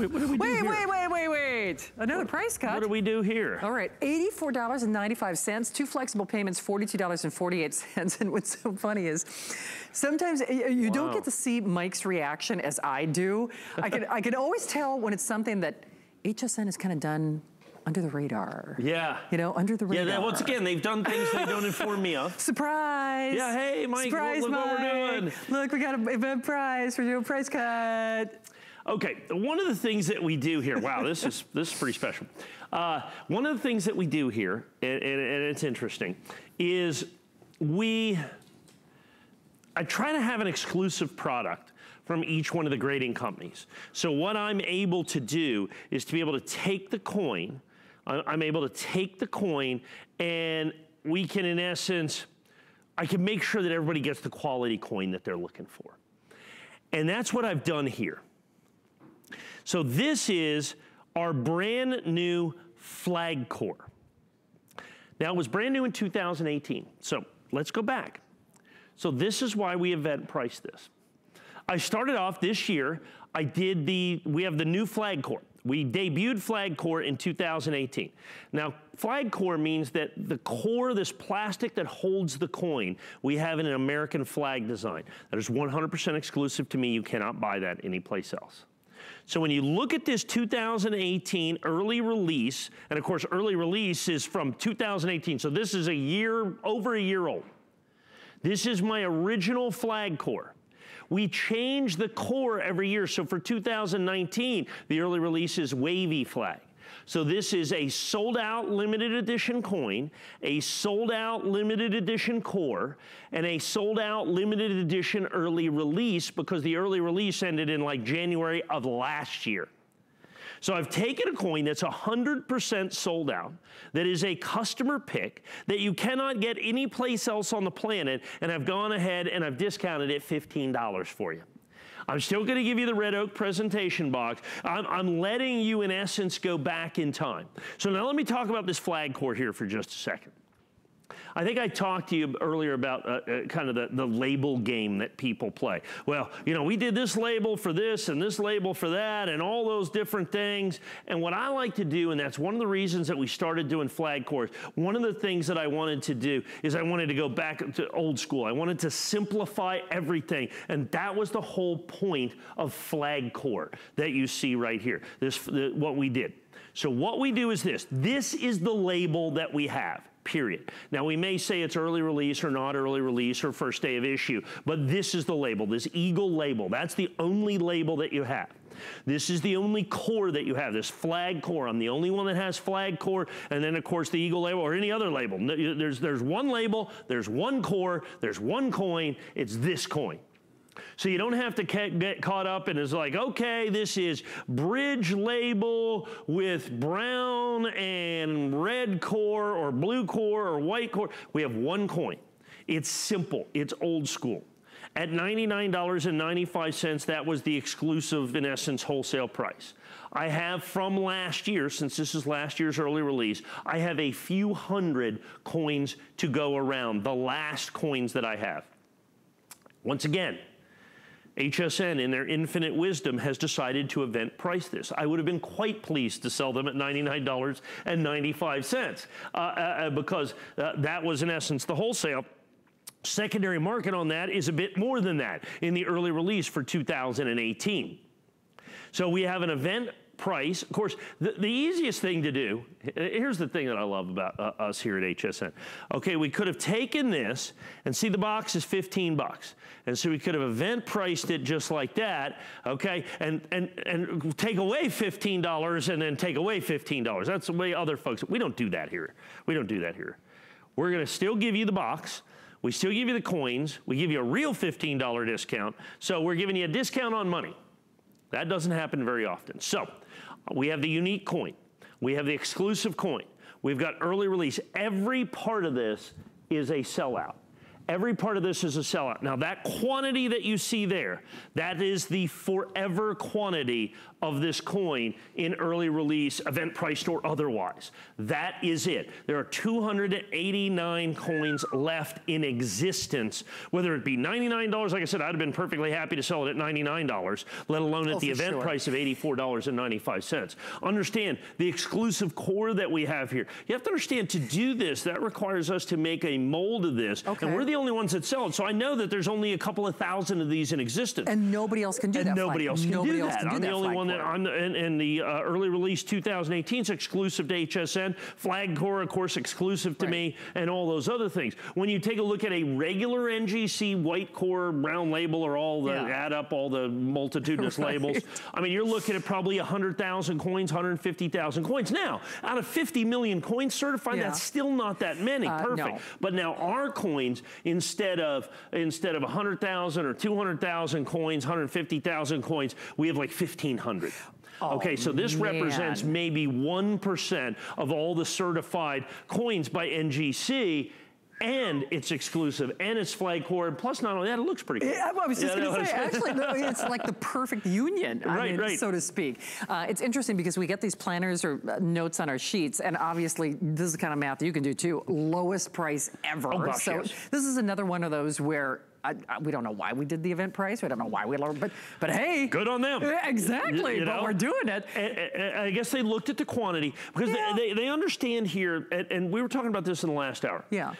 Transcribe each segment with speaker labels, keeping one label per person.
Speaker 1: what do we do here?
Speaker 2: Wait. Another price cut.
Speaker 1: What do we do here?
Speaker 2: All right, $84.95, 2 flexible payments, $42.48. And what's so funny is, sometimes you don't get to see Mike's reaction as I do. I can always tell when it's something that HSN has kind of done under the radar.
Speaker 1: Yeah.
Speaker 2: You know, under the radar.
Speaker 1: Yeah, once again, they've done things they don't inform me of.
Speaker 2: Surprise.
Speaker 1: Yeah, hey, Mike,
Speaker 2: surprise,
Speaker 1: look
Speaker 2: Mike.
Speaker 1: what we're doing.
Speaker 2: Look, we got an event price. We're doing a price cut.
Speaker 1: Okay, one of the things that we do here, wow, this is pretty special. One of the things that we do here, and it's interesting, is I try to have an exclusive product from each one of the grading companies. So what I'm able to do is to be able to take the coin, I'm able to take the coin, and we can, in essence, I can make sure that everybody gets the quality coin that they're looking for. And that's what I've done here. So this is our brand new flag core. Now, it was brand new in 2018. So let's go back. So this is why we event priced this. I started off this year, we have the new flag core. We debuted flag core in 2018. Now, flag core means that the core, this plastic that holds the coin, we have in an American flag design. That is 100% exclusive to me. You cannot buy that anyplace else. So when you look at this 2018 early release, and of course early release is from 2018, so this is over a year old. This is my original flag core. We change the core every year. So for 2019, the early release is wavy flag. So this is a sold out limited edition coin, a sold out limited edition core, and a sold out limited edition early release, because the early release ended in like January of last year. So I've taken a coin that's 100% sold out, that is a customer pick, that you cannot get anyplace else on the planet, and I've gone ahead and I've discounted it $15 for you. I'm still gonna give you the red oak presentation box. I'm letting you, in essence, go back in time. So now let me talk about this flag core here for just a second. I think I talked to you earlier about kind of the label game that people play. Well, you know, we did this label for this and this label for that and all those different things. And what I like to do, and that's one of the reasons that we started doing flag cores, one of the things that I wanted to do is I wanted to go back to old school. I wanted to simplify everything. And that was the whole point of flag core that you see right here, what we did. So what we do is this. This is the label that we have. Period. Now, we may say it's early release or not early release or first day of issue, but this is the label, this Eagle label. That's the only label that you have. This is the only core that you have, this flag core. I'm the only one that has flag core, and then, of course, the Eagle label or any other label. There's one label, there's one core, there's one coin. It's this coin. So you don't have to get caught up in it's like, okay, this is bridge label with brown and red core or blue core or white core. We have one coin. It's simple. It's old school. At $99.95, that was the exclusive, in essence, wholesale price. I have from last year, since this is last year's early release, I have a few hundred coins to go around, the last coins that I have. Once again, HSN, in their infinite wisdom, has decided to event price this. I would have been quite pleased to sell them at $99.95 because that was, in essence, the wholesale. Secondary market on that is a bit more than that in the early release for 2018. So we have an event price. Of course, the easiest thing to do, here's the thing that I love about us here at HSN. Okay, we could have taken this, and see the box is 15 bucks. And so we could have event priced it just like that, okay, and take away $15 and then take away $15. That's the way other folks, we don't do that here. We don't do that here. We're gonna still give you the box. We still give you the coins. We give you a real $15 discount. So we're giving you a discount on money. That doesn't happen very often. So we have the unique coin. We have the exclusive coin. We've got early release. Every part of this is a sellout. Every part of this is a sellout. Now that quantity that you see there, that is the forever quantity of this coin in early release, event priced or otherwise. That is it. There are 289 coins left in existence, whether it be $99, like I said, I'd have been perfectly happy to sell it at $99, let alone at the event price of $84.95. Understand the exclusive core that we have here. You have to understand, to do this, that requires us to make a mold of this, and we're the only ones that sell it. So I know that there's only a couple of thousand of these in existence.
Speaker 2: And nobody else can do that.
Speaker 1: Nobody else can do that. I'm the only one that, and the early release 2018 is exclusive to HSN. Flag core, of course, exclusive to me, and all those other things. When you take a look at a regular NGC white core brown label, or all the add up all the multitudinous labels, I mean, you're looking at probably 100,000 coins, 150,000 coins. Now, out of 50 million coins certified, that's still not that many. Perfect. No. But now our coins, instead of 100,000 or 200,000 coins, 150,000 coins, we have like 1,500. Okay, so this represents maybe 1% of all the certified coins by NGC, and it's exclusive, and it's flag core, and plus not only that, it looks pretty cool.
Speaker 2: Yeah, I was just going to say, actually, no, it's like the perfect union, I mean, so to speak. It's interesting because we get these planners or notes on our sheets, and obviously, this is the kind of math you can do too. Lowest price ever.
Speaker 1: Oh, gosh,
Speaker 2: so this is another one of those where we don't know why we did the event price. We don't know why we lowered, but hey.
Speaker 1: Good on them.
Speaker 2: Exactly, but we're doing it.
Speaker 1: And I guess they looked at the quantity, because they understand here, and we were talking about this in the last hour.
Speaker 2: Yeah.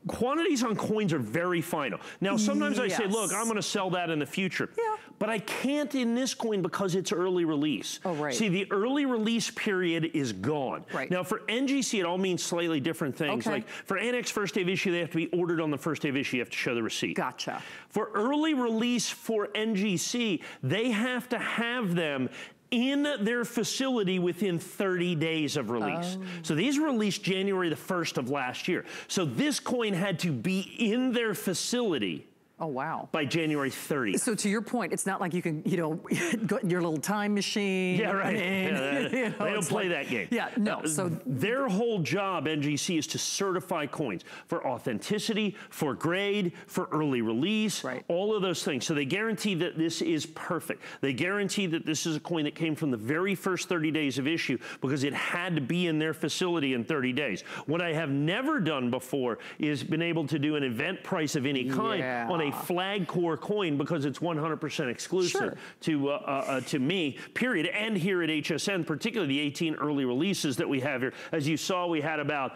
Speaker 1: Quantities on coins are very final. Now, sometimes I say, look, I'm going to sell that in the future. Yeah. But I can't in this coin because it's early release.
Speaker 2: Oh, right.
Speaker 1: See, the early release period is gone.
Speaker 2: Right.
Speaker 1: Now, for NGC, it all means slightly different things. Like for Annex first day of issue, they have to be ordered on the first day of issue. You have to show the receipt.
Speaker 2: Gotcha.
Speaker 1: For early release for NGC, they have to have them in their facility within 30 days of release. So these were released January the 1st of last year. So this coin had to be in their facility.
Speaker 2: Oh, wow.
Speaker 1: By January 30th.
Speaker 2: So to your point, it's not like you can, you know, go your little time machine.
Speaker 1: Yeah, right.
Speaker 2: And,
Speaker 1: they don't play that game.
Speaker 2: Yeah, no. So
Speaker 1: their whole job, NGC, is to certify coins for authenticity, for grade, for early release, all of those things. So they guarantee that this is perfect. They guarantee that this is a coin that came from the very first 30 days of issue because it had to be in their facility in 30 days. What I have never done before is been able to do an event price of any kind on a flag core coin because it's 100% exclusive to me, period. And here at HSN, particularly the 18 early releases that we have here. As you saw, we had about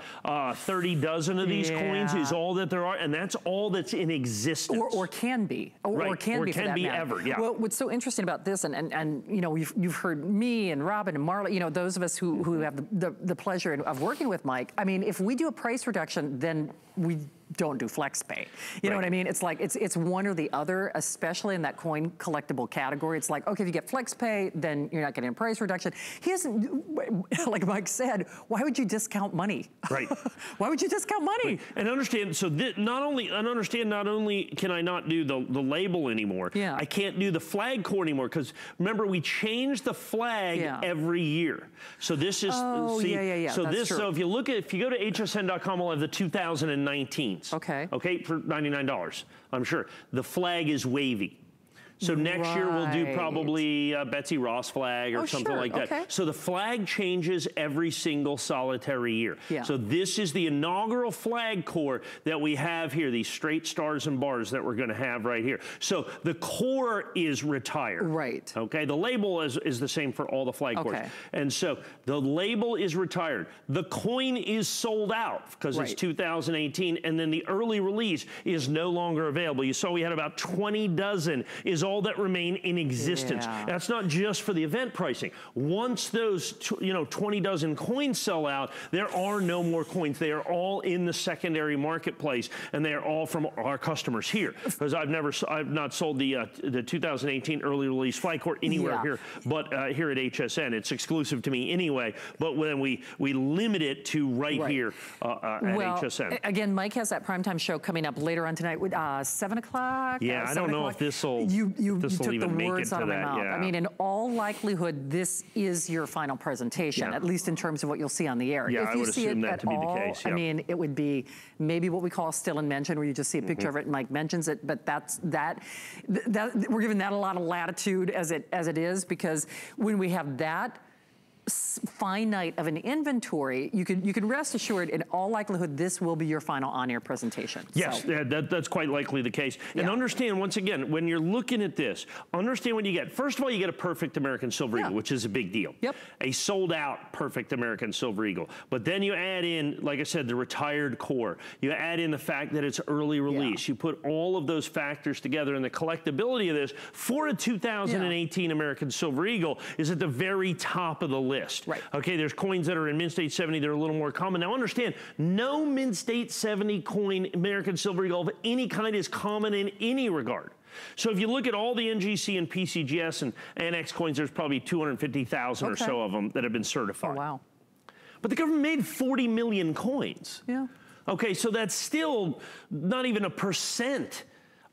Speaker 1: 30 dozen of these coins is all that there are, and that's all that's in existence.
Speaker 2: Or can be. Or can be
Speaker 1: ever,
Speaker 2: Well, what's so interesting about this, and you know, you've heard me and Robin and Marla, you know, those of us who have the pleasure of working with Mike, I mean, if we do a price reduction, then we don't do FlexPay. You know what I mean? It's like, it's one or the other, especially in that coin collectible category. It's like, okay, if you get FlexPay, then you're not getting a price reduction. He doesn't, like Mike said, why would you discount money?
Speaker 1: Right.
Speaker 2: Why would you discount money?
Speaker 1: Right. And understand, so not only can I not do the label anymore, I can't do the flag core anymore, because remember, we change the flag every year. So this is, so if you look at, if you go to hsn.com, we'll have the 2019. Okay, for $99, I'm sure. The flag is wavy. So next year we'll do probably Betsy Ross flag or something like that. So the flag changes every single solitary year. So this is the inaugural flag core that we have here, these straight stars and bars that we're going to have right here. So the core is retired. Right. Okay, the label is the same for all the flag cores. And so the label is retired. The coin is sold out because it's 2018, and then the early release is no longer available. You saw we had about 20 dozen is all that remain in existence. That's not just for the event pricing. Once those 20 dozen coins sell out, there are no more coins. They are all in the secondary marketplace, and they are all from our customers here. Because I've not sold the 2018 early release flag core anywhere here, but here at HSN, it's exclusive to me anyway. But when we limit it to here at HSN.
Speaker 2: Again, Mike has that primetime show coming up later on tonight with 7 o'clock.
Speaker 1: Yeah, I don't know if this will.
Speaker 2: you took the words out of my mouth.
Speaker 1: Yeah.
Speaker 2: I mean, in all likelihood, this is your final presentation, at least in terms of what you'll see on the air.
Speaker 1: Yeah,
Speaker 2: If
Speaker 1: I
Speaker 2: you
Speaker 1: would
Speaker 2: see
Speaker 1: assume
Speaker 2: it
Speaker 1: that
Speaker 2: at
Speaker 1: to be
Speaker 2: all,
Speaker 1: the case.
Speaker 2: I mean, it would be maybe what we call a still and mention, where you just see a picture of it and Mike mentions it, but we're giving that a lot of latitude as it is, because when we have that finite of an inventory, you can rest assured, in all likelihood, this will be your final on-air presentation.
Speaker 1: Yes,
Speaker 2: so.
Speaker 1: that's quite likely the case. And understand, once again, when you're looking at this, understand what you get. First of all, you get a perfect American Silver Eagle, which is a big deal.
Speaker 2: Yep.
Speaker 1: A sold-out perfect American Silver Eagle. But then you add in, like I said, the retired core. You add in the fact that it's early release. You put all of those factors together, and the collectability of this for a 2018 American Silver Eagle is at the very top of the list.
Speaker 2: Right.
Speaker 1: Okay, there's coins that are in Mint State 70 that are a little more common. Now understand, no Mint State 70 coin American Silver Eagle of any kind is common in any regard. So if you look at all the NGC and PCGS and NX coins, there's probably 250,000 or so of them that have been certified.
Speaker 2: Oh, wow.
Speaker 1: But the government made 40 million coins.
Speaker 2: Yeah.
Speaker 1: Okay, so that's still not even a %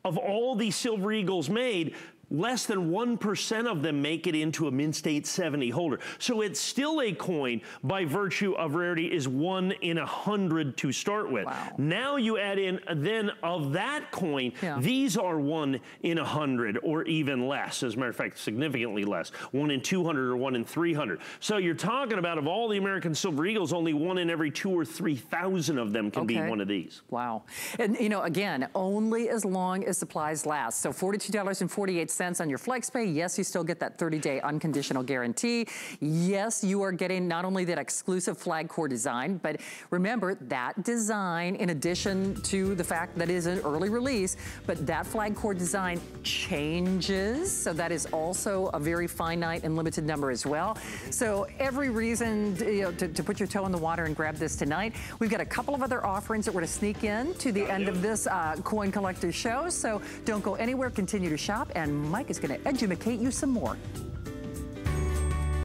Speaker 1: of all these Silver Eagles made. Less than 1% of them make it into a Mint State 70 holder. So it's still a coin by virtue of rarity is 1 in 100 to start with.
Speaker 2: Wow.
Speaker 1: Now you add in, then of that coin, these are 1 in 100 or even less. As a matter of fact, significantly less. 1 in 200 or 1 in 300. So you're talking about, of all the American Silver Eagles, only 1 in every 2,000 or 3,000 of them can be one of these.
Speaker 2: Wow. And you know, again, only as long as supplies last. So $42.48 on your FlexPay. Yes, you still get that 30-day unconditional guarantee. Yes, you are getting not only that exclusive flag core design, but remember that design, in addition to the fact that it is an early release, but that flag core design changes. So that is also a very finite and limited number as well. So every reason to put your toe in the water and grab this tonight. We've got a couple of other offerings that we're to sneak in to the end of this Coin Collector show. So don't go anywhere. Continue to shop, and Mike is going to edumacate you some more.